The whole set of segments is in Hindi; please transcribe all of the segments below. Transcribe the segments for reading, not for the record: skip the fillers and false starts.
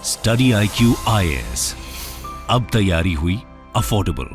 स्टडी IQ IAS, अब तैयारी हुई अफोर्डेबल।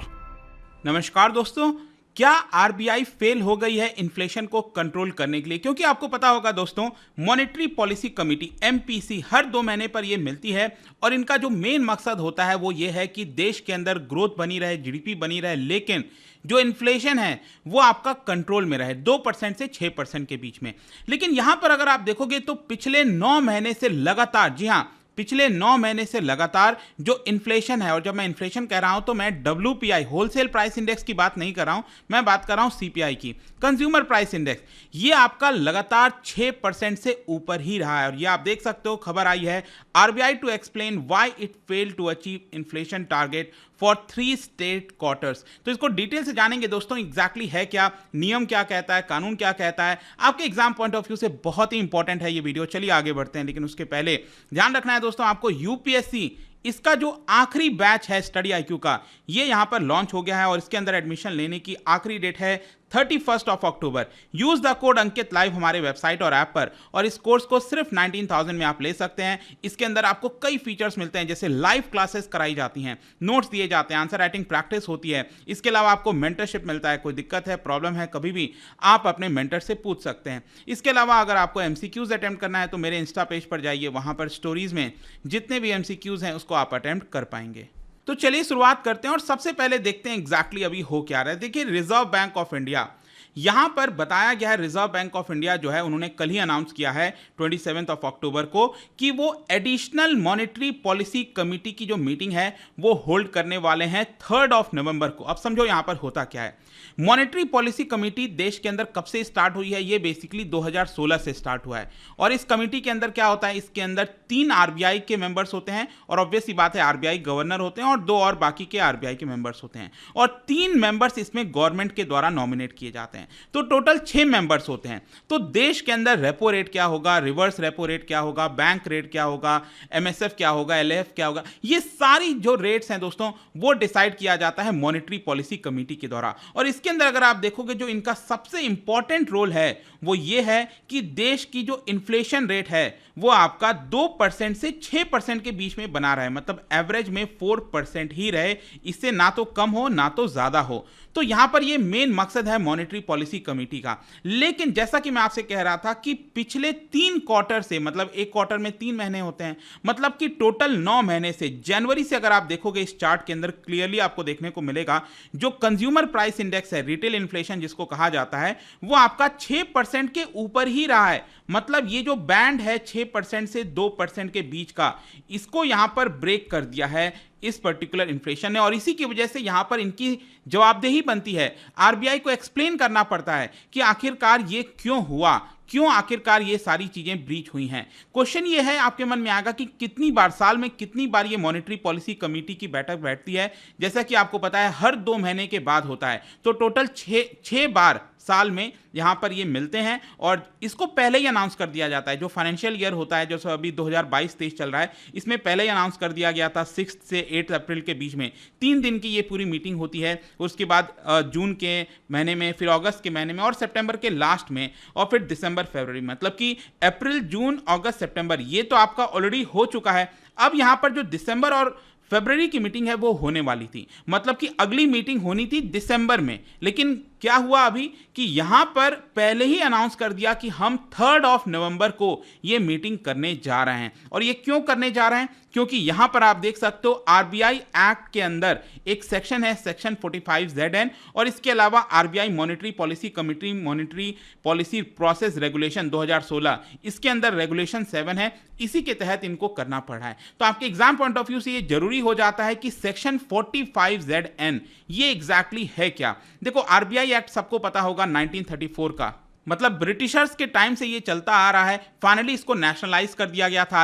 नमस्कार दोस्तों, क्या आरबीआई फेल हो गई है इन्फ्लेशन को कंट्रोल करने के लिए? क्योंकि आपको पता होगा दोस्तों, मॉनेटरी पॉलिसी कमेटी MPC हर 2 महीने पर ये मिलती है और इनका जो मेन मकसद होता है वो ये है कि देश के अंदर ग्रोथ बनी रहे, GDP बनी रहे, लेकिन जो इन्फ्लेशन है वो आपका कंट्रोल में रहे 2% से 6% के बीच में। लेकिन यहां पर अगर आप देखोगे तो पिछले 9 महीने से लगातार, जी हां, पिछले 9 महीने से लगातार जो इन्फ्लेशन है, और जब मैं इन्फ्लेशन कह रहा हूं तो मैं WPI होलसेल प्राइस इंडेक्स की बात नहीं कर रहा हूं, मैं बात कर रहा हूं CPI की, कंज्यूमर प्राइस इंडेक्स, ये आपका लगातार 6% से ऊपर ही रहा है। और ये आप देख सकते हो, खबर आई है RBI to explain why it fail to achieve inflation target for 3 straight quarters. तो इसको डिटेल से जानेंगे दोस्तों, एग्जैक्टली है क्या, नियम क्या कहता है, कानून क्या कहता है, आपके एग्जाम पॉइंट ऑफ व्यू से बहुत ही इंपॉर्टेंट है ये वीडियो। चलिए आगे बढ़ते हैं, लेकिन उसके पहले ध्यान रखना है दोस्तों आपको, UPSC इसका जो आखिरी बैच है स्टडी IQ का, ये यहां पर लॉन्च हो गया है और इसके अंदर एडमिशन लेने की आखिरी डेट है 31 अक्टूबर। Use the code Ankit live हमारे वेबसाइट और ऐप पर, और इस कोर्स को सिर्फ 19,000 में आप ले सकते हैं। इसके अंदर आपको कई फीचर्स मिलते हैं, जैसे लाइव क्लासेस कराई जाती हैं, नोट्स दिए जाते हैं, आंसर राइटिंग प्रैक्टिस होती है। इसके अलावा आपको मेंटरशिप मिलता है, कोई दिक्कत है, प्रॉब्लम है, कभी भी आप अपने मेंटर से पूछ सकते हैं। इसके अलावा अगर आपको MCQs अटेम्प्ट करना है तो मेरे इंस्टा पेज पर जाइए, वहां पर स्टोरीज में जितने भी MCQs हैं उसको आप अटेम्प्ट कर पाएंगे। तो चलिए शुरुआत करते हैं और सबसे पहले देखते हैं एग्जैक्टली अभी हो क्या रहा है। देखिए, रिजर्व बैंक ऑफ इंडिया, यहां पर बताया गया है, रिजर्व बैंक ऑफ इंडिया जो है उन्होंने कल ही अनाउंस किया है 27 अक्टूबर को कि वो एडिशनल मॉनेटरी पॉलिसी कमेटी की जो मीटिंग है वो होल्ड करने वाले हैं 3 नवंबर को। अब समझो यहां पर होता क्या है। मॉनेटरी पॉलिसी कमेटी देश के अंदर कब से स्टार्ट हुई है? ये बेसिकली 2016 से स्टार्ट हुआ है। और इस कमेटी के अंदर क्या होता है? इसके अंदर 3 RBI के मेंबर्स होते हैं, और ऑब्वियस सी बात है RBI गवर्नर होते हैं, और 2 और बाकी के RBI के मेंबर्स होते हैं, और 3 मेंबर्स इसमें गवर्नमेंट के द्वारा नॉमिनेट किए जाते हैं। तो टोटल 6 मेंबर्स होते हैं। तो देश के अंदर रेपो रेट क्या होगा, रिवर्स रेपो रेट क्या होगा, बैंक रेट क्या होगा, MSF क्या होगा, LF क्या होगा, ये सारी जो रेट्स हैं दोस्तों वो डिसाइड किया जाता है मॉनेटरी पॉलिसी कमेटी के द्वारा। और इसके अंदर अगर आप देखोगे जो इनका सबसे इंपॉर्टेंट रोल है वो ये है कि देश की जो इन्फ्लेशन रेट है वो आपका 2% से 6% के बीच में बना रहे, मतलब एवरेज में 4% ही रहे, इससे ना तो कम हो ना तो ज्यादा हो। तो यहां पर ये मेन मकसद है मॉनेटरी पॉलिसी कमेटी का। लेकिन जैसा कि मैं आपसे कह रहा था कि पिछले 3 क्वार्टर से, मतलब एक क्वार्टर में 3 महीने होते हैं, मतलब कि टोटल 9 महीने से, जनवरी से अगर आप देखोगे इस चार्ट के अंदर क्लियरली आपको देखने को मिलेगा, जो कंज्यूमर प्राइस इंडेक्स है, रिटेल इन्फ्लेशन जिसको कहा जाता है, वो आपका 6% के ऊपर ही रहा है। मतलब ये जो बैंड है 6% से 2% के बीच का, इसको यहां पर ब्रेक कर दिया है इस पर्टिकुलर इन्फ्लेशन ने। और इसी की वजह से यहां पर इनकी जवाबदेही बनती है, RBI को एक्सप्लेन करना पड़ता है कि आखिरकार ये क्यों हुआ, क्यों आखिरकार ये सारी चीजें ब्रीच हुई हैं। क्वेश्चन ये है आपके मन में आएगा कि कितनी बार, साल में कितनी बार ये मॉनेटरी पॉलिसी कमेटी की बैठक बैठती है? जैसा कि आपको पता है हर 2 महीने के बाद होता है, तो टोटल 6 बार साल में यहां पर ये मिलते हैं। और इसको पहले ही अनाउंस कर दिया जाता है, जो फाइनेंशियल ईयर होता है, जो अभी 2022-23 चल रहा है, इसमें पहले ही अनाउंस कर दिया गया था 6 से 8 अप्रैल के बीच में 3 दिन की ये पूरी मीटिंग होती है। उसके बाद जून के महीने में, फिर अगस्त के महीने में, और सितंबर के लास्ट में, और फिर दिसंबर फरवरी, मतलब कि अप्रैल, जून, अगस्त, सितंबर, ये तो आपका ऑलरेडी हो चुका है। अब यहां पर जो दिसंबर और फरवरी की मीटिंग है वो होने वाली थी, मतलब कि अगली मीटिंग होनी थी दिसंबर में। लेकिन क्या हुआ अभी कि यहां पर पहले ही अनाउंस कर दिया कि हम 3 नवंबर को ये मीटिंग करने जा रहे हैं। और ये क्यों करने जा रहे हैं? क्योंकि यहां पर आप देख सकते हो RBI एक्ट के अंदर एक सेक्शन है, सेक्शन 45ZN, और इसके अलावा RBI monetary policy committee monetary policy process regulation 2016, इसके अंदर रेगुलेशन 7 है, इसी के तहत इनको करना पड़ा है। तो आपके एग्जाम पॉइंट ऑफ व्यू से ये जरूरी हो जाता है कि सेक्शन 45ZN ये एग्जैक्टली है क्या। देखो, RBI एक्ट सबको पता होगा 1934 का, मतलब ब्रिटिशर्स के टाइम से ये चलता आ रहा है। फाइनली इसको नेशनलाइज कर दिया गया था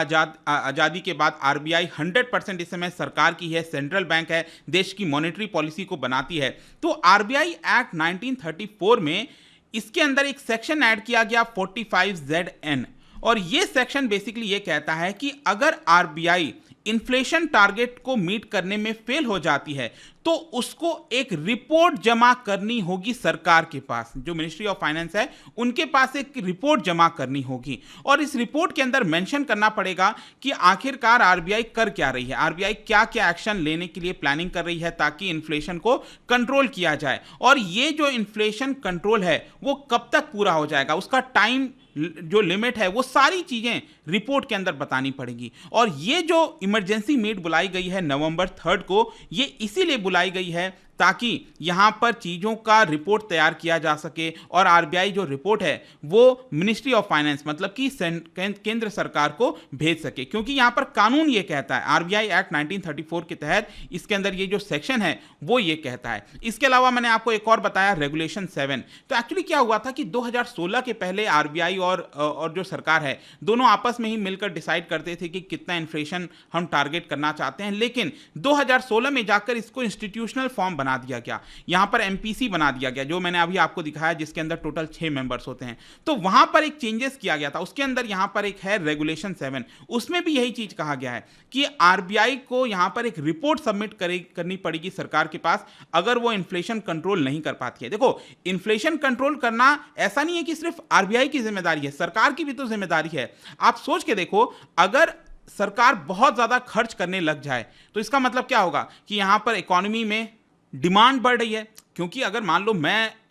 आजादी के बाद। RBI 100% इस समय सरकार की है, सेंट्रल बैंक है, देश की मॉनेटरी पॉलिसी को बनाती है। तो RBI एक्ट 1934 में इसके अंदर एक सेक्शन ऐड किया गया 45ZN, और ये सेक्शन बेसिकली ये कहता है कि अगर RBI इन्फ्लेशन टारगेट को मीट करने में फेल हो जाती है तो उसको एक रिपोर्ट जमा करनी होगी सरकार के पास, जो मिनिस्ट्री ऑफ फाइनेंस है उनके पास एक रिपोर्ट जमा करनी होगी और इस रिपोर्ट के अंदर मेंशन करना पड़ेगा कि आखिरकार आरबीआई कर क्या रही है, आरबीआई क्या क्या एक्शन लेने के लिए प्लानिंग कर रही है ताकि इन्फ्लेशन को कंट्रोल किया जाए और ये जो इन्फ्लेशन कंट्रोल है वो कब तक पूरा हो जाएगा, उसका टाइम जो लिमिट है वो सारी चीजें रिपोर्ट के अंदर बतानी पड़ेगी। और ये जो इमरजेंसी मीट बुलाई गई है नवंबर 3 को, ये इसीलिए बुलाई गई है ताकि यहां पर चीजों का रिपोर्ट तैयार किया जा सके और आरबीआई जो रिपोर्ट है वो मिनिस्ट्री ऑफ फाइनेंस मतलब कि केंद्र सरकार को भेज सके, क्योंकि यहां पर कानून ये कहता है, आरबीआई एक्ट 1934 के तहत इसके अंदर ये जो सेक्शन है वो ये कहता है। इसके अलावा मैंने आपको एक और बताया रेगुलेशन 7। तो एक्चुअली क्या हुआ था कि 2016 के पहले आरबीआई और जो सरकार है दोनों आपस में ही मिलकर डिसाइड करते थे कि कितना इन्फ्लेशन हम टारगेट करना चाहते हैं, लेकिन 2016 में जाकर इसको इंस्टीट्यूशनल फॉर्म बना दिया गया, यहां पर एमपीसी बना दिया गया जो मैंने अभी आपको दिखाया जिसके अंदर टोटल 6 मेंबर्स होते हैं। तो वहां पर एक चेंजेस किया गया था, उसके अंदर यहां पर एक है रेगुलेशन 7, उसमें भी यही चीज कहा गया है कि आरबीआई को यहां पर एक रिपोर्ट सबमिट करनी पड़ेगी सरकार के पास अगर वो इन्फ्लेशन कंट्रोल नहीं कर पाती है। देखो, इन्फ्लेशन कंट्रोल करना ऐसा नहीं है कि सिर्फ आरबीआई की जिम्मेदारी है, सरकार की भी तो जिम्मेदारी है। आप सोच के देखो, अगर सरकार बहुत ज्यादा खर्च करने लग जाए तो इसका मतलब क्या होगा कि यहां पर इकोनॉमी में डिमांड बढ़ रही है, क्योंकि अगर मान लो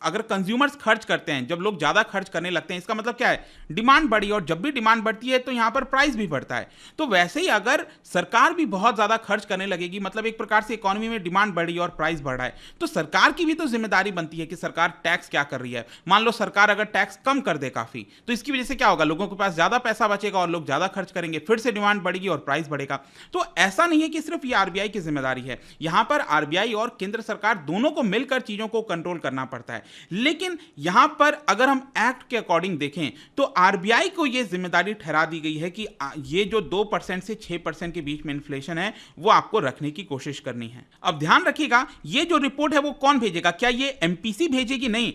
अगर कंज्यूमर्स खर्च करते हैं, जब लोग ज़्यादा खर्च करने लगते हैं इसका मतलब क्या है, डिमांड बढ़ी, और जब भी डिमांड बढ़ती है तो यहाँ पर प्राइस भी बढ़ता है। तो वैसे ही अगर सरकार भी बहुत ज़्यादा खर्च करने लगेगी, मतलब एक प्रकार से इकोनॉमी में डिमांड बढ़ी और प्राइस बढ़ रहा है, तो सरकार की भी तो जिम्मेदारी बनती है कि सरकार टैक्स क्या कर रही है। मान लो सरकार अगर टैक्स कम कर दे काफ़ी, तो इसकी वजह से क्या होगा, लोगों के पास ज़्यादा पैसा बचेगा और लोग ज़्यादा खर्च करेंगे, फिर से डिमांड बढ़ेगी और प्राइस बढ़ेगा। तो ऐसा नहीं है कि सिर्फ ये आरबीआई की जिम्मेदारी है, यहाँ पर आरबीआई और केंद्र सरकार दोनों को मिलकर चीज़ों को कंट्रोल करना पड़ता है। लेकिन यहां पर अगर हम एक्ट के अकॉर्डिंग देखें तो आरबीआई को यह जिम्मेदारी ठहरा दी गई है कि ये जो 2% से 6% के बीच में इन्फ्लेशन है वो आपको रखने की कोशिश करनी है। अब ध्यान रखिएगा, ये जो रिपोर्ट है वो कौन भेजेगा, क्या ये एमपीसी भेजेगी? नहीं,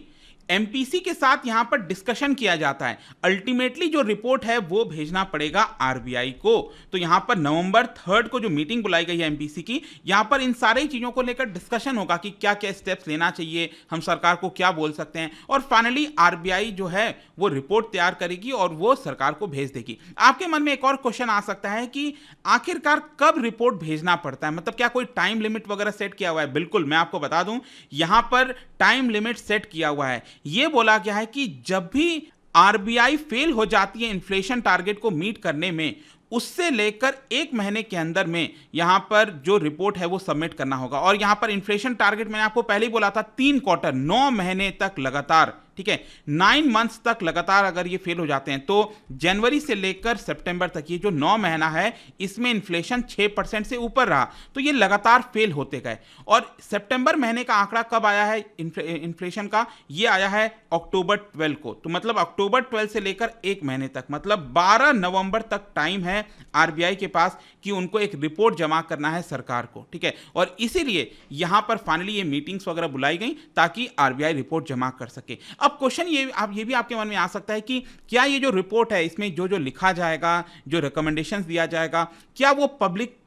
एमपीसी के साथ यहां पर डिस्कशन किया जाता है। अल्टीमेटली जो रिपोर्ट है वो भेजना पड़ेगा आरबीआई को। तो यहां पर नवंबर 3 को जो मीटिंग बुलाई गई है एमपीसी की, यहां पर इन सारी चीजों को लेकर डिस्कशन होगा कि क्या क्या स्टेप्स लेना चाहिए, हम सरकार को क्या बोल सकते हैं, और फाइनली आरबीआई जो है वो रिपोर्ट तैयार करेगी और वो सरकार को भेज देगी। आपके मन में एक और क्वेश्चन आ सकता है कि आखिरकार कब रिपोर्ट भेजना पड़ता है, मतलब क्या कोई टाइम लिमिट वगैरह सेट किया हुआ है? बिल्कुल, मैं आपको बता दूं, यहां पर टाइम लिमिट सेट किया हुआ है। यह बोला गया है कि जब भी आरबीआई फेल हो जाती है इन्फ्लेशन टारगेट को मीट करने में, उससे लेकर 1 महीने के अंदर में यहां पर जो रिपोर्ट है वो सबमिट करना होगा। और यहां पर इन्फ्लेशन टारगेट मैंने आपको पहले ही बोला था 3 क्वार्टर, 9 महीने तक लगातार, ठीक है, 9 मंथ्स तक लगातार अगर ये फेल हो जाते हैं तो जनवरी से लेकर सितंबर तक ये जो 9 महीना है इसमें इन्फ्लेशन 6% से ऊपर रहा, तो ये लगातार फेल होते गए। और सितंबर महीने का आंकड़ा कब आया है इन्फ्लेशन का? ये आया है अक्टूबर 12 को। तो मतलब अक्टूबर 12 से लेकर 1 महीने तक, मतलब 12 नवंबर तक टाइम है आरबीआई के पास कि उनको एक रिपोर्ट जमा करना है सरकार को, ठीक है। और इसीलिए यहां पर फाइनली ये मीटिंग्स वगैरह बुलाई गई ताकि आरबीआई रिपोर्ट जमा कर सके। अब क्वेश्चन ये भी आपके मन में आ सकता है कि क्या ये जो रिपोर्ट है इसमें जो लिखा जाएगा, जो रिकमेंडेशंस दिया जाएगा, क्या वो पब्लिक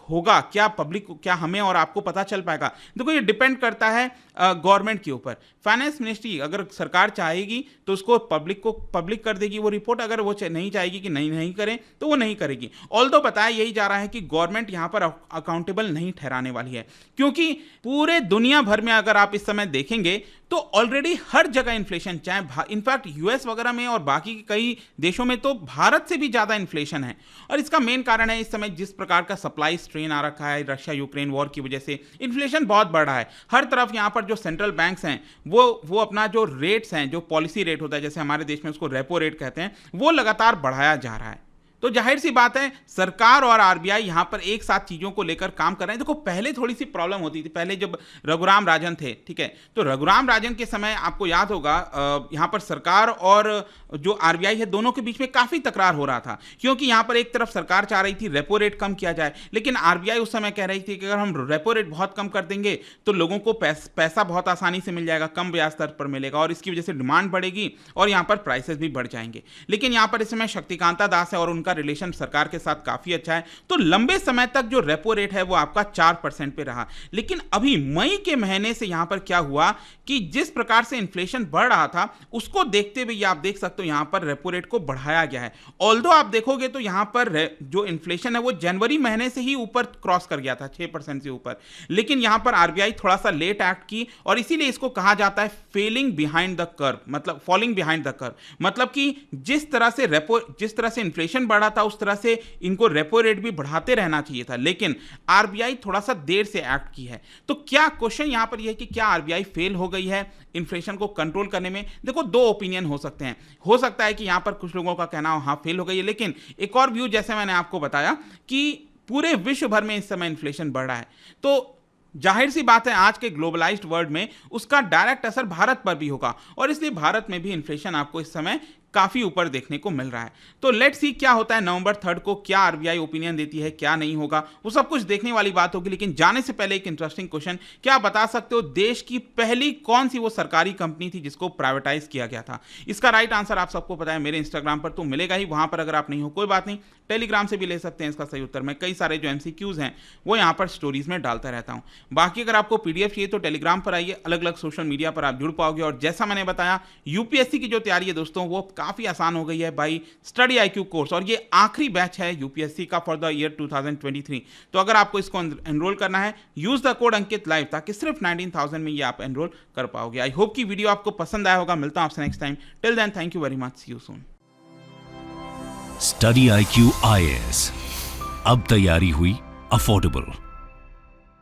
होगा, क्या हमें और आपको पता चल पाएगा? देखो, ये डिपेंड करता है गवर्नमेंट के ऊपर। फाइनेंस मिनिस्ट्री अगर सरकार चाहेगी तो उसको पब्लिक कर देगी वो रिपोर्ट, अगर वो नहीं चाहेगी कि नहीं करें तो वो नहीं करेगी। ऑल्दो बताया यही जा रहा है कि गवर्नमेंट यहां पर अकाउंटेबल नहीं ठहराने वाली है, क्योंकि पूरे दुनिया भर में अगर आप इस समय देखेंगे तो ऑलरेडी हर जगह इन्फ्लेशन, चाहे इनफैक्ट यूएस वगैरह में और बाकी कई देशों में तो भारत से भी ज्यादा इन्फ्लेशन है। और इसका मेन कारण है इस समय जिस प्रकार का सप्लाई स्ट्रेन आ रखा है रशिया यूक्रेन वॉर की वजह से इन्फ्लेशन बहुत बढ़ रहा है। हर तरफ यहां पर जो सेंट्रल बैंक्स हैं वो अपना जो रेट्स हैं, जो पॉलिसी रेट होता है, जैसे हमारे देश में उसको रेपो रेट कहते हैं, वो लगातार बढ़ाया जा रहा है। तो जाहिर सी बात है सरकार और आरबीआई यहां पर एक साथ चीजों को लेकर काम कर रहे हैं। देखो, पहले थोड़ी सी प्रॉब्लम होती थी, पहले जब रघुराम राजन थे, ठीक है, तो रघुराम राजन के समय आपको याद होगा यहां पर सरकार और जो आरबीआई है दोनों के बीच में काफी तकरार हो रहा था, क्योंकि यहां पर एक तरफ सरकार चाह रही थी रेपो रेट कम किया जाए, लेकिन आरबीआई उस समय कह रही थी कि अगर हम रेपो रेट बहुत कम कर देंगे तो लोगों को पैसा बहुत आसानी से मिल जाएगा, कम ब्याज दर पर मिलेगा, और इसकी वजह से डिमांड बढ़ेगी और यहां पर प्राइसेस भी बढ़ जाएंगे। लेकिन यहां पर इस समय शक्तिकांता दास है और उनका उनका रिलेशन सरकार के साथ काफ़ी अच्छा है, तो लंबे समय तक जो रेपो रेट है वो आपका 4% पे रहा। लेकिन अभी मई के महीने से यहाँ पर क्या हुआ कि जिस प्रकार से इन्फ्लेशन बढ़ रहा था उसको देखते हुए आप देख सकते हो यहाँ पर रेपो रेट को बढ़ाया गया है। ऑल्दो आप देखोगे तो यहाँ पर जो इन्फ्लेशन है वो जनवरी महीने से ही ऊपर क्रॉस कर गया था 6% से ऊपर, लेकिन यहाँ पर आरबीआई थोड़ा सा लेट एक्ट की और इसीलिए इसको कहा जाता है फेलिंग बिहाइंड द कर्व, मतलब फॉलिंग बिहाइंड द कर्व, मतलब कि जिस तरह से इन्फ्लेशन बढ़ा था उस तरह से इनको रेपो रेट भी बढ़ाते रहना चाहिए था, लेकिन आरबीआई थोड़ा सा देर से एक्ट की है। तो क्या क्वेश्चन यहां पर यह है कि क्या आरबीआई फेल हो गई है इन्फ्लेशन को कंट्रोल करने में? देखो, दो ओपिनियन हो सकते हैं। हो सकता है कि यहां पर कुछ लोगों का कहना हो हाँ फेल हो गई है, लेकिन एक और व्यू जैसे मैंने आपको बताया कि पूरे विश्व भर में इस समय इन्फ्लेशन बढ़ रहा है, तो जाहिर सी बात है आज के ग्लोबलाइज्ड वर्ल्ड में उसका डायरेक्ट असर भारत पर भी होगा और इसलिए भारत में भी इन्फ्लेशन आपको इस समय काफी ऊपर देखने को मिल रहा है। तो लेट्स सी क्या होता है नवंबर 3 को, क्या आरबीआई ओपिनियन देती है, क्या नहीं होगा, वो सब कुछ देखने वाली बात होगी। लेकिन जाने से पहले एक इंटरेस्टिंग क्वेश्चन, क्या आप बता सकते हो देश की पहली कौन सी वो सरकारी कंपनी थी जिसको प्राइवेटाइज किया गया था? इसका राइट आंसर आप सबको पता है, मेरे इंस्टाग्राम पर तो मिलेगा ही, वहां पर अगर आप नहीं हो कोई बात नहीं, टेलीग्राम से भी ले सकते हैं इसका सही उत्तर। मैं कई सारे जो एमसीक्यूज हैं वो यहाँ पर स्टोरीज में डालता रहता हूँ। बाकी अगर आपको पीडीएफ चाहिए तो टेलीग्राम पर आइए, अलग अलग सोशल मीडिया पर आप जुड़ पाओगे। और जैसा मैंने बताया यूपीएससी की जो तैयारी है दोस्तों वो काफी आसान हो गई है बाई स्टडी आईक्यू कोर्स, और ये आखिरी बैच है यूपीएससी का फॉर द ईयर 2023। तो अगर आपको इसको एनरोल करना है use the code Ankit live, ताकि सिर्फ 19,000 में ये आप एनरोल कर पाओगे। आई होप कि वीडियो आपको पसंद आया होगा। मिलता हूं आपसे next time. Till then thank you very much, see you soon. Study IQ IAS, अब तैयारी हुई अफोर्डेबल।